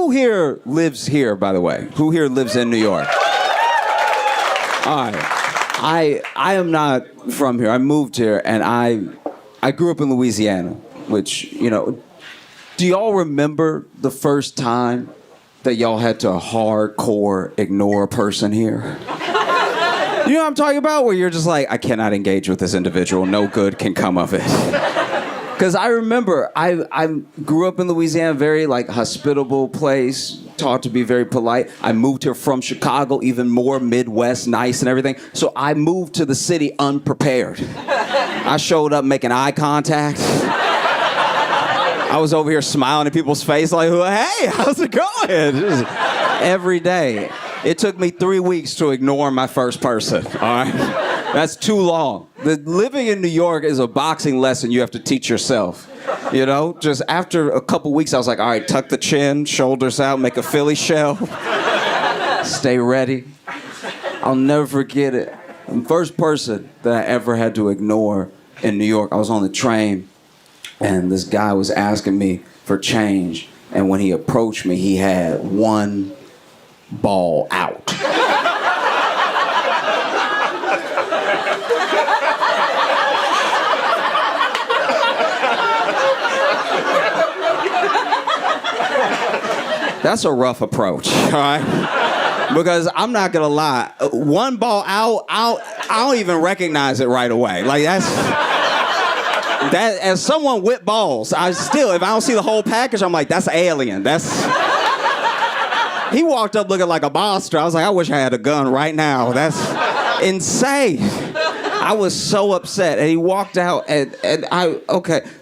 Who here lives here, by the way? Who here lives in New York? All right. I am not from here. I moved here, and I grew up in Louisiana, which, you know, do y'all remember the first time that y'all had to hardcore ignore a person here? You know what I'm talking about? Where you're just like, I cannot engage with this individual. No good can come of it. Because I remember, I grew up in Louisiana, very like hospitable place, taught to be very polite. I moved here from Chicago, even more Midwest, nice and everything. So I moved to the city unprepared. I showed up making eye contact. I was over here smiling in people's face like, hey, how's it going? Just every day. It took me 3 weeks to ignore my first person, all right? That's too long. Living in New York is a boxing lesson you have to teach yourself. You know, just after a couple weeks, I was like, all right, tuck the chin, shoulders out, make a Philly shell. Stay ready. I'll never forget it. The first person that I ever had to ignore in New York, I was on the train, and this guy was asking me for change. And when he approached me, he had one ball out. That's a rough approach, all right? Because I'm not gonna lie, one ball out, I don't even recognize it right away. Like that, as someone with balls, I still, if I don't see the whole package, I'm like, that's alien. He walked up looking like a monster. I was like, I wish I had a gun right now. That's insane. I was so upset. And he walked out, and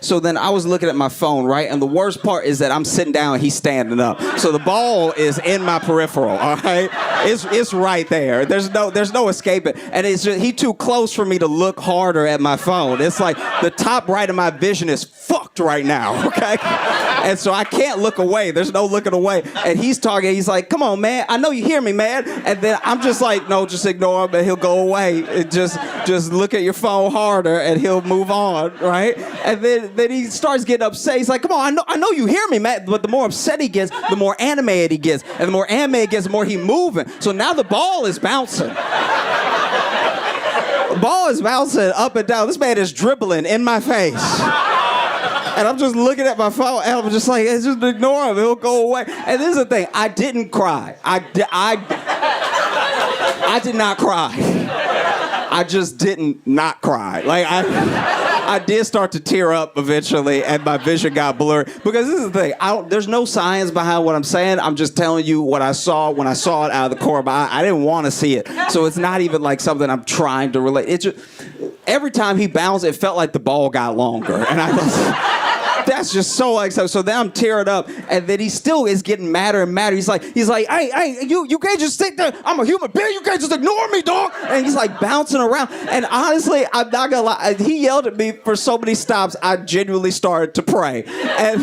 so then I was looking at my phone, right? And the worst part is that I'm sitting down and he's standing up. So the ball is in my peripheral, all right? It's right there. There's no escaping. And it's just, he too close for me to look harder at my phone. It's like the top right of my vision is fucked right now, okay? And so I can't look away. There's no looking away. And he's talking, he's like, come on, man. I know you hear me, man. And then I'm just like, no, just ignore him and he'll go away. It just look at your phone harder and he'll move on, right? And then he starts getting upset. He's like, come on, I know you hear me, man. But the more upset he gets, the more animated he gets. And the more animated he gets, the more he's moving. So now the ball is bouncing. The ball is bouncing up and down. This man is dribbling in my face. And I'm just looking at my phone, and I'm just like, just ignore him. He'll go away. And this is the thing. I didn't cry. I did not cry. I just didn't not cry. Like, I did start to tear up eventually, and my vision got blurred. Because this is the thing. There's no science behind what I'm saying. I'm just telling you what I saw when I saw it out of the corner of my eye. I didn't want to see it. So it's not even like something I'm trying to relate. It just, every time he bounced, it felt like the ball got longer. And I was... That's just so like so then I'm tearing up, and then he still is getting madder and madder. He's like, hey, you can't just sit there. I'm a human being. You can't just ignore me, dog. And he's like bouncing around. And honestly, I'm not gonna lie. He yelled at me for so many stops. I genuinely started to pray. And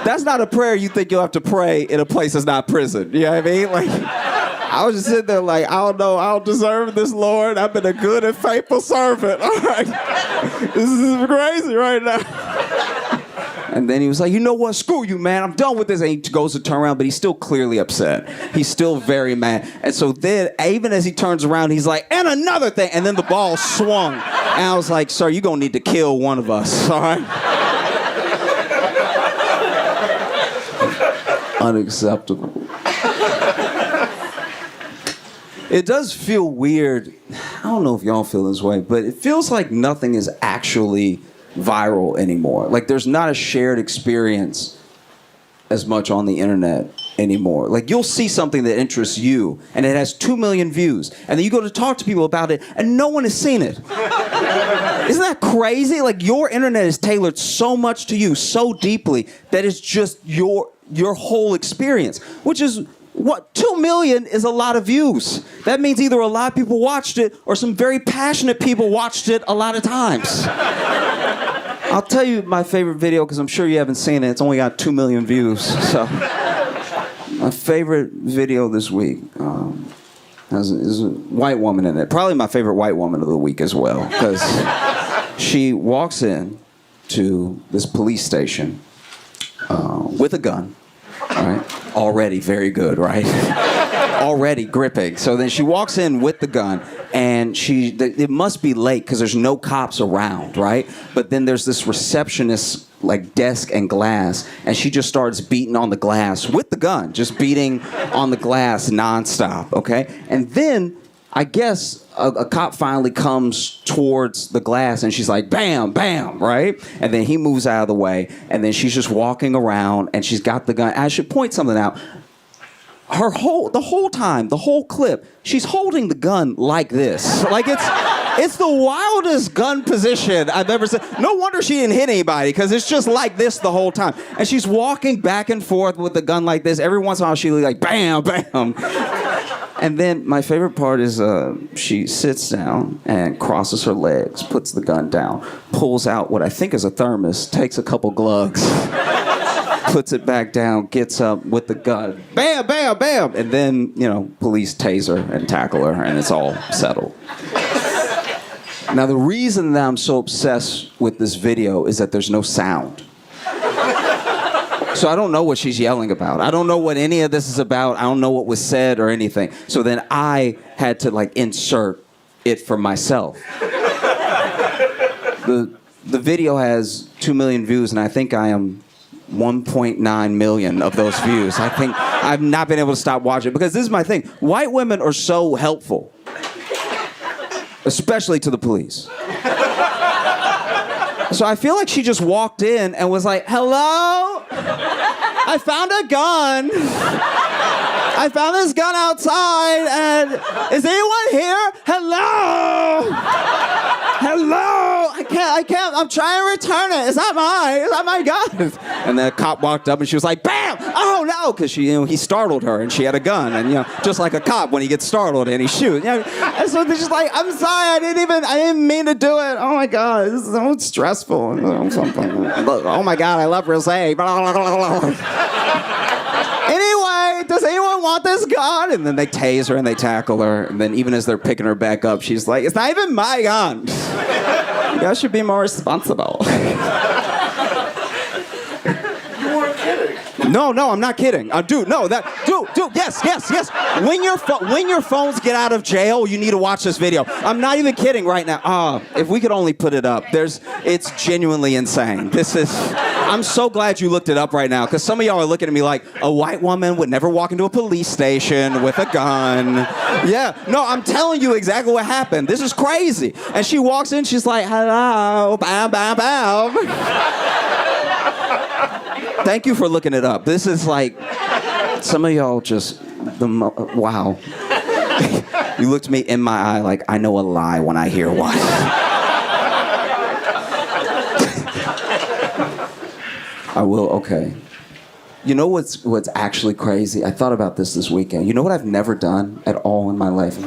that's not a prayer you think you'll have to pray in a place that's not prison. You know what I mean? Like, I was just sitting there like, I don't know, I don't deserve this, Lord. I've been a good and faithful servant. All right, this is crazy right now. And then he was like, you know what? Screw you, man. I'm done with this. And he goes to turn around, but he's still clearly upset. He's still very mad. And so then, even as he turns around, he's like, and another thing. And then the ball swung. And I was like, sir, you're going to need to kill one of us, all right? Unacceptable. It does feel weird. I don't know if y'all feel this way, but it feels like nothing is actually viral anymore. Like, there's not a shared experience as much on the internet anymore. Like, you'll see something that interests you and it has 2 million views, and then you go to talk to people about it and no one has seen it. Isn't that crazy? Like, your internet is tailored so much to you, so deeply, that it's just your whole experience, which is what, 2 million is a lot of views. That means either a lot of people watched it or some very passionate people watched it a lot of times. I'll tell you my favorite video, because I'm sure you haven't seen it. It's only got 2 million views. So, my favorite video this week is a white woman in it. Probably my favorite white woman of the week as well, because she walks in to this police station with a gun, all right? Already very good, right? Already gripping. So then she walks in with the gun, and it must be late because there's no cops around, right? But then there's this receptionist like desk and glass, and she just starts beating on the glass with the gun, just beating on the glass nonstop, okay? And then I guess a cop finally comes towards the glass, and she's like, bam, bam, right? And then he moves out of the way, and then she's just walking around, and she's got the gun. I should point something out. The whole clip, she's holding the gun like this. Like it's the wildest gun position I've ever seen. No wonder she didn't hit anybody, because it's just like this the whole time. And she's walking back and forth with the gun like this. Every once in a while she like, bam, bam. And then my favorite part is she sits down and crosses her legs, puts the gun down, pulls out what I think is a thermos, takes a couple glugs, puts it back down, gets up with the gun, bam, bam, bam, and then, police tase her and tackle her, and it's all settled. Now, the reason that I'm so obsessed with this video is that there's no sound. So I don't know what she's yelling about. I don't know what any of this is about. I don't know what was said or anything. So then I had to insert it for myself. The video has 2 million views, and I think I am 1.9 million of those views. I think I've not been able to stop watching, because this is my thing. White women are so helpful, especially to the police. So I feel like she just walked in and was like, hello? I found a gun. I found this gun outside, and is anyone here? Hello? Hello? I can't, I'm trying to return it. It's not my gun. And the cop walked up and she was like, bam! Oh no! Because he startled her and she had a gun. And just like a cop when he gets startled and he shoots. And so they're just like, I'm sorry, I didn't mean to do it. Oh my God, this is so stressful. Oh my God, I love rosé. Anyway, does anyone want this gun? And then they tase her and they tackle her. And then even as they're picking her back up, she's like, it's not even my gun. You guys should be more responsible. You weren't kidding. No, I'm not kidding. Dude, yes. When your phones get out of jail, you need to watch this video. I'm not even kidding right now. If we could only put it up. It's genuinely insane. I'm so glad you looked it up right now, because some of y'all are looking at me like, a white woman would never walk into a police station with a gun. Yeah, no, I'm telling you exactly what happened. This is crazy. And she walks in, she's like, hello, bam, bam, bam. Thank you for looking it up. This is like, some of y'all just, wow. You looked me in my eye like, I know a lie when I hear one. I will, okay. You know what's actually crazy? I thought about this weekend. You know what I've never done at all in my life? I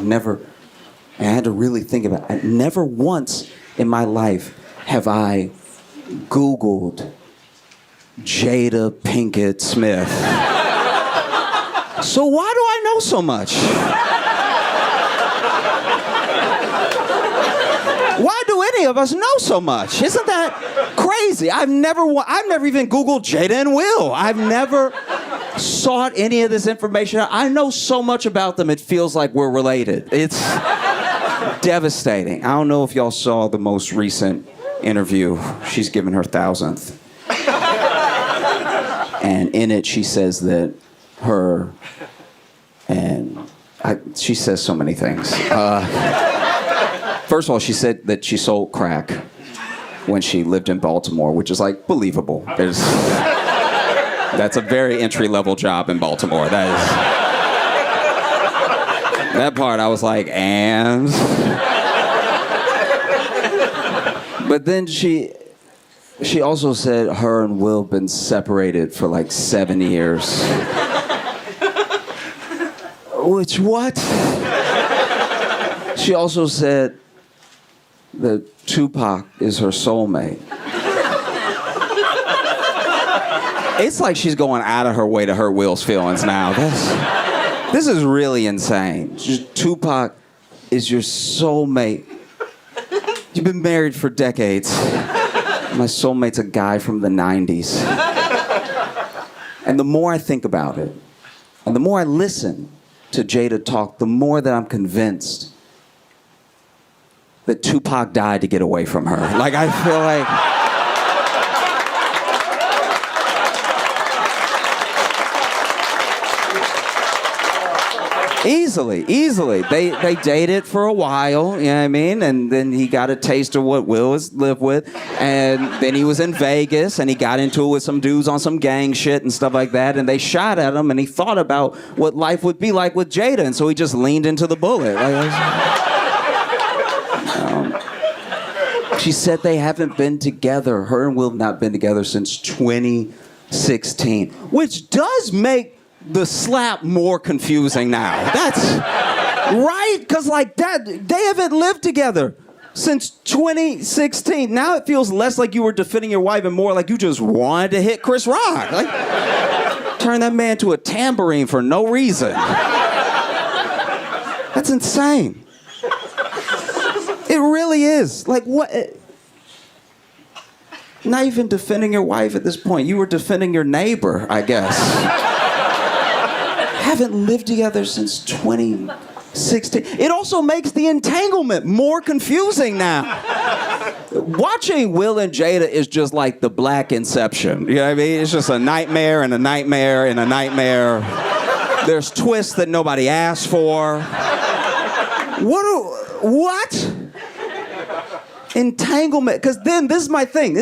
had to really think about it. Never once in my life have I Googled Jada Pinkett Smith. So why do I know so much? Why do any of us know so much? Isn't that crazy? I've never even Googled Jada and Will. I've never sought any of this information. I know so much about them, it feels like we're related. It's devastating. I don't know if y'all saw the most recent interview. She's given her 1,000th. And in it, she says that she says so many things. First of all, she said that she sold crack when she lived in Baltimore, which is believable. That's a very entry-level job in Baltimore. That part I was like, and? But then she also said her and Will have been separated for 7 years. Which, what? She also said that Tupac is her soulmate. It's like she's going out of her way to hurt Will's feelings now. This is really insane. Tupac is your soulmate. You've been married for decades. My soulmate's a guy from the 90s. And the more I think about it, And the more I listen to Jada talk, the more that I'm convinced that Tupac died to get away from her. Like, I feel like... Easily. They dated for a while, you know what I mean? And then he got a taste of what Will has lived with. And then he was in Vegas and he got into it with some dudes on some gang shit and stuff like that. And they shot at him and he thought about what life would be like with Jada. And so he just leaned into the bullet. She said they haven't been together. Her and Will have not been together since 2016, which does make the slap more confusing now. That's right, because like that, they haven't lived together since 2016. Now it feels less like you were defending your wife and more like you just wanted to hit Chris Rock. Like, turn that man to a tambourine for no reason. That's insane. It really is. Like, what? Not even defending your wife at this point. You were defending your neighbor, I guess. Haven't lived together since 2016. It also makes the entanglement more confusing now. Watching Will and Jada is just like the Black Inception. You know what I mean? It's just a nightmare and a nightmare and a nightmare. There's twists that nobody asked for. What? Entanglement. Because then, this is my thing.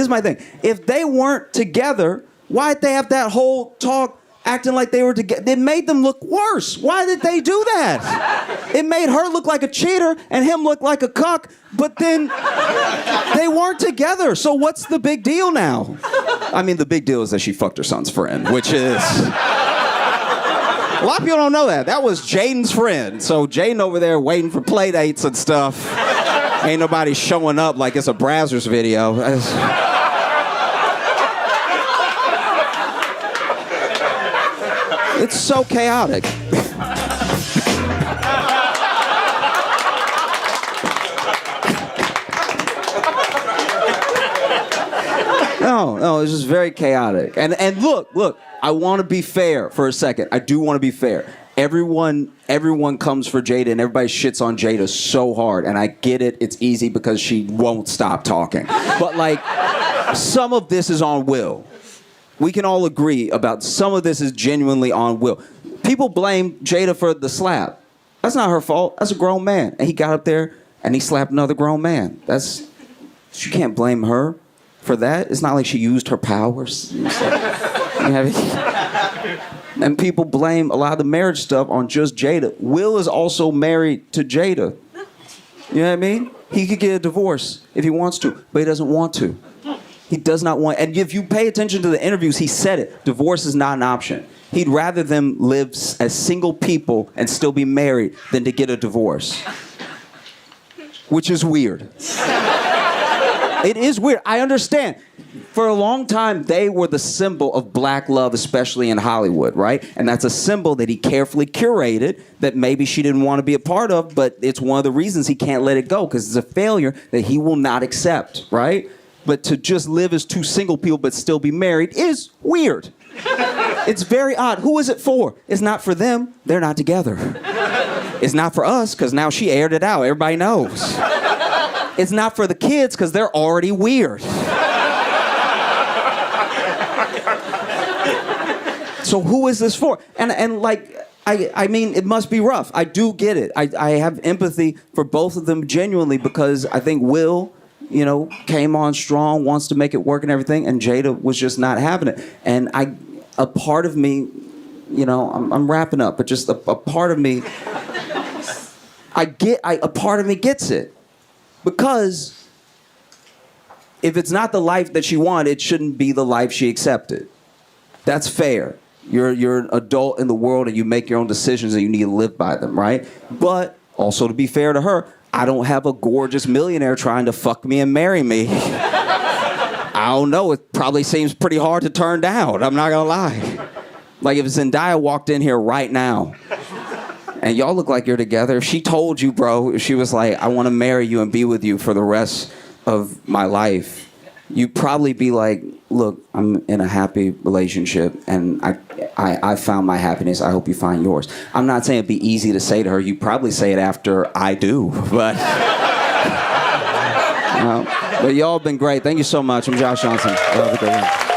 If they weren't together, why'd they have that whole talk acting like they were together? It made them look worse. Why did they do that? It made her look like a cheater and him look like a cuck, but then they weren't together. So what's the big deal now? I mean, the big deal is that she fucked her son's friend, which is... A lot of people don't know that. That was Jaden's friend. So Jaden over there waiting for play dates and stuff. Ain't nobody showing up like it's a Brazzers video. It's so chaotic. No, it's just very chaotic. And look, I want to be fair for a second. I do want to be fair. Everyone comes for Jada and everybody shits on Jada so hard. And I get it. It's easy because she won't stop talking. But like, some of this is on Will. We can all agree about some of this is genuinely on Will. People blame Jada for the slap. That's not her fault. That's a grown man. And he got up there and he slapped another grown man. You can't blame her for that. It's not like she used her powers. And people blame a lot of the marriage stuff on just Jada. Will is also married to Jada. You know what I mean? He could get a divorce if he wants to, but he doesn't want to. He does not want, and if you pay attention to the interviews, he said it. Divorce is not an option. He'd rather them live as single people and still be married than to get a divorce. Which is weird. It is weird. I understand. For a long time, they were the symbol of black love, especially in Hollywood, right? And that's a symbol that he carefully curated that maybe she didn't want to be a part of, but it's one of the reasons he can't let it go, because it's a failure that he will not accept, right? But to just live as two single people but still be married is weird. It's very odd. Who is it for? It's not for them. They're not together. It's not for us, because now she aired it out. Everybody knows. It's not for the kids, because they're already weird. So who is this for? And like, I mean, it must be rough. I do get it. I have empathy for both of them genuinely, because I think Will, you know, came on strong, wants to make it work and everything, and Jada was just not having it. And a part of me, you know, I'm wrapping up, but just a part of me, a part of me gets it. Because if it's not the life that she wanted, it shouldn't be the life she accepted. That's fair. You're an adult in the world and you make your own decisions and you need to live by them, right? But also, to be fair to her, I don't have a gorgeous millionaire trying to fuck me and marry me. I don't know. It probably seems pretty hard to turn down. I'm not gonna lie. Like if Zendaya walked in here right now and y'all look like you're together, if she told you, bro, if she was like, I want to marry you and be with you for the rest of my life, you'd probably be like, look, I'm in a happy relationship and I found my happiness. I hope you find yours. I'm not saying it'd be easy to say to her. You probably say it after I do, but but y'all have been great. Thank you so much. I'm Josh Johnson. Have a good one.